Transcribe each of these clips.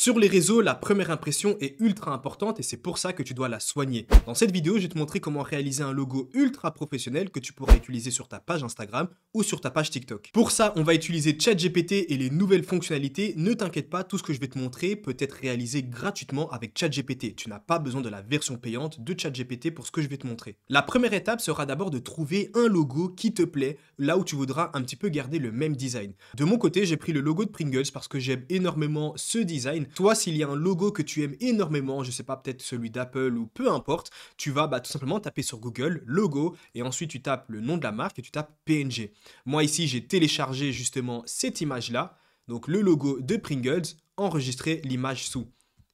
Sur les réseaux, la première impression est ultra importante et c'est pour ça que tu dois la soigner. Dans cette vidéo, je vais te montrer comment réaliser un logo ultra professionnel que tu pourras utiliser sur ta page Instagram ou sur ta page TikTok. Pour ça, on va utiliser ChatGPT et les nouvelles fonctionnalités. Ne t'inquiète pas, tout ce que je vais te montrer peut être réalisé gratuitement avec ChatGPT. Tu n'as pas besoin de la version payante de ChatGPT pour ce que je vais te montrer. La première étape sera d'abord de trouver un logo qui te plaît, là où tu voudras un petit peu garder le même design. De mon côté, j'ai pris le logo de Pringles parce que j'aime énormément ce design. Toi, s'il y a un logo que tu aimes énormément, je sais pas, peut-être celui d'Apple ou peu importe, tu vas tout simplement taper sur Google logo et ensuite tu tapes le nom de la marque et tu tapes PNG. Moi ici, j'ai téléchargé justement cette image-là, donc le logo de Pringles, enregistrer l'image sous.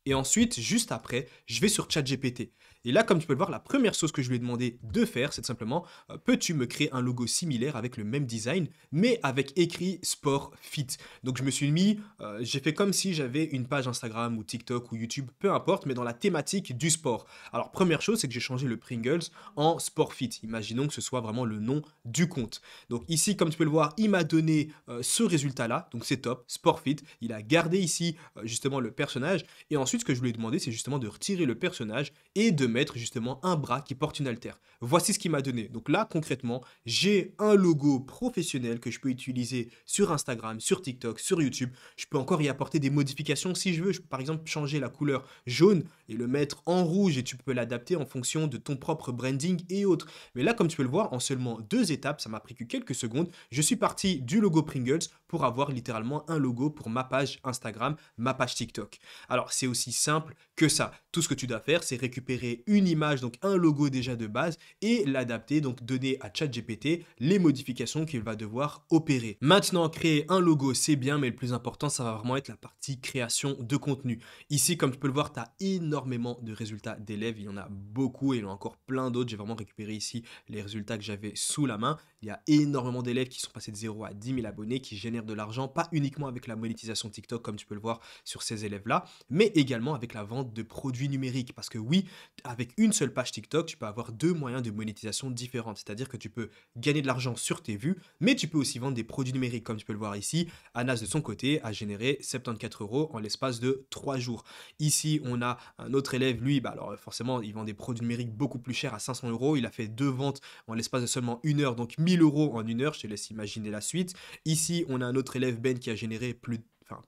Et ensuite, juste après, je vais sur ChatGPT. Et là, comme tu peux le voir, la première chose que je lui ai demandé de faire, c'est simplement, peux-tu me créer un logo similaire avec le même design, mais avec écrit Sport Fit. Donc je me suis mis, j'ai fait comme si j'avais une page Instagram ou TikTok ou YouTube, peu importe, mais dans la thématique du sport. Alors première chose, c'est que j'ai changé le Pringles en Sport Fit. Imaginons que ce soit vraiment le nom du compte. Donc ici, comme tu peux le voir, il m'a donné ce résultat-là, donc c'est top, Sport Fit. Il a gardé ici justement le personnage. Et ensuite, ce que je lui ai demandé, c'est justement de retirer le personnage et de mettre justement un bras qui porte une haltère. Voici ce qu'il m'a donné. Donc là, concrètement, j'ai un logo professionnel que je peux utiliser sur Instagram, sur TikTok, sur YouTube. Je peux encore y apporter des modifications si je veux. Je peux par exemple changer la couleur jaune et le mettre en rouge et tu peux l'adapter en fonction de ton propre branding et autres. Mais là, comme tu peux le voir, en seulement 2 étapes, ça m'a pris que quelques secondes, je suis parti du logo Pringles pour avoir littéralement un logo pour ma page Instagram, ma page TikTok. Alors, c'est aussi simple que ça. Tout ce que tu dois faire, c'est récupérer une image, donc un logo déjà de base, et l'adapter, donc donner à ChatGPT les modifications qu'il va devoir opérer. Maintenant, créer un logo, c'est bien, mais le plus important, ça va vraiment être la partie création de contenu. Ici, comme tu peux le voir, tu as énormément de résultats d'élèves. Il y en a beaucoup et il y en a encore plein d'autres. J'ai vraiment récupéré ici les résultats que j'avais sous la main. Il y a énormément d'élèves qui sont passés de 0 à 10 000 abonnés, qui génèrent de l'argent, pas uniquement avec la monétisation TikTok, comme tu peux le voir sur ces élèves-là, mais également avec la vente de produits numériques. Parce que oui, avec une seule page TikTok, tu peux avoir 2 moyens de monétisation différents. C'est-à-dire que tu peux gagner de l'argent sur tes vues, mais tu peux aussi vendre des produits numériques. Comme tu peux le voir ici, Anas de son côté a généré 74 € en l'espace de 3 jours. Ici, on a un autre élève, lui, alors forcément, il vend des produits numériques beaucoup plus chers à 500 €. Il a fait 2 ventes en l'espace de seulement 1 heure, donc 1 000 € en 1 heure. Je te laisse imaginer la suite. Ici, on a un autre élève, Ben, qui a généré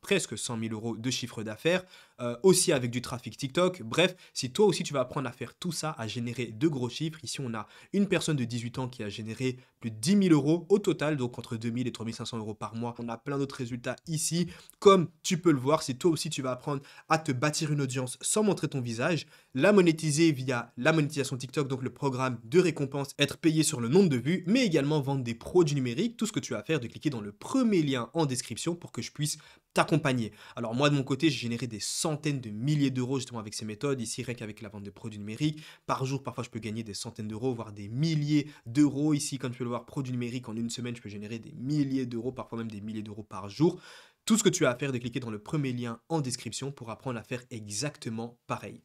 presque 100 000 € de chiffre d'affaires, aussi avec du trafic TikTok. Bref, si toi aussi tu vas apprendre à faire tout ça, à générer de gros chiffres, ici on a une personne de 18 ans qui a généré plus de 10 000 € au total, donc entre 2 000 et 3 500 € par mois. On a plein d'autres résultats ici. Comme tu peux le voir, si toi aussi tu vas apprendre à te bâtir une audience sans montrer ton visage, la monétiser via la monétisation TikTok, donc le programme de récompense, être payé sur le nombre de vues, mais également vendre des produits numériques, tout ce que tu as à faire, de cliquer dans le premier lien en description pour que je puisse t'accompagner. Alors moi de mon côté, j'ai généré des centaines de milliers d'euros justement avec ces méthodes, ici rien qu'avec la vente de produits numériques. Par jour, parfois je peux gagner des centaines d'euros, voire des milliers d'euros. Ici, comme tu peux le voir, produits numériques, en une semaine, je peux générer des milliers d'euros, parfois même des milliers d'euros par jour. Tout ce que tu as à faire, c'est de cliquer dans le premier lien en description pour apprendre à faire exactement pareil.